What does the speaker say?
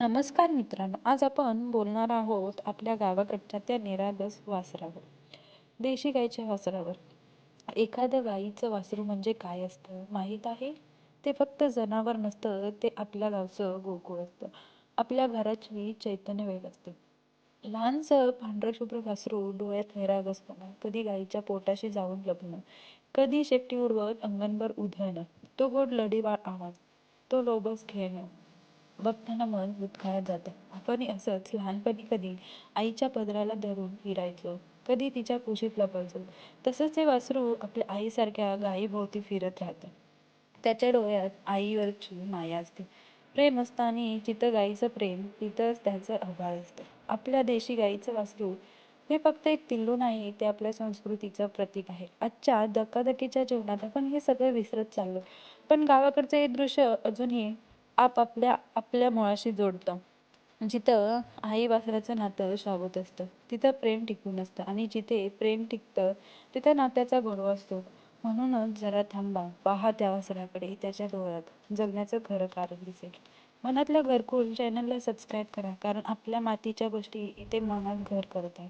नमस्कार मित्रांनो, आज आपण बोलणार आहोत आपल्या गावाकडच्या त्या निरागस वासरावर, देशी गाईच्या वासरावर. एखाद्या गाईचं वासरू म्हणजे काय असतं माहीत आहे? ते फक्त जनावर नसतं, ते आपल्या गावचं गोकुळ असतं. आपल्या घराची चैतन्य वेग असते. लहानसं पांढरं वासरू, डोळ्यात निरागसपणा, कधी गाईच्या पोटाशी जाऊन लपणं, कधी शेपटी उडवत अंगणभर उधळणं. तो गोड लढीवाळ आवाज, तो लोभस खेळणं बघताना मन उचकाळत जातं. आपणही असंच लहानपणी कधी आईच्या पदराला धरून फिरायचो, कधी तिच्या कुशीत लपायचो. तसंच हे वासरू आपल्या आईसारख्या गायीभोवती फिरत राहतं. त्याच्या डोळ्यात आईवरची माया असते, प्रेम असतं आणि जिथं गाईचं प्रेम तिथंच त्याचं आभाळ असतं. आपल्या देशी गाईचं वासरू हे फक्त एक पिल्लू नाही, ते आपल्या संस्कृतीचं प्रतीक आहे. आजच्या धकाधकीच्या जीवनात आपण हे सगळं विसरत चाललो, पण गावाकडचं हे दृश्य अजूनही आपल्या मुळाशी जोडतं. जिथं आई वासराचं नातं शाबूत असतं, तिथं प्रेम टिकून असतं आणि जिथे प्रेम टिकतं तिथं नात्याचा गोडवा असतो. म्हणूनच जरा थांबा, पहा त्या वासराकडे, त्याच्या डोळ्यात जगण्याचं खरं कारण दिसेल. मनातल्या घरकुल चॅनलला सबस्क्राईब करा, कारण आपल्या मातीच्या गोष्टी इथे मनात घर करतात.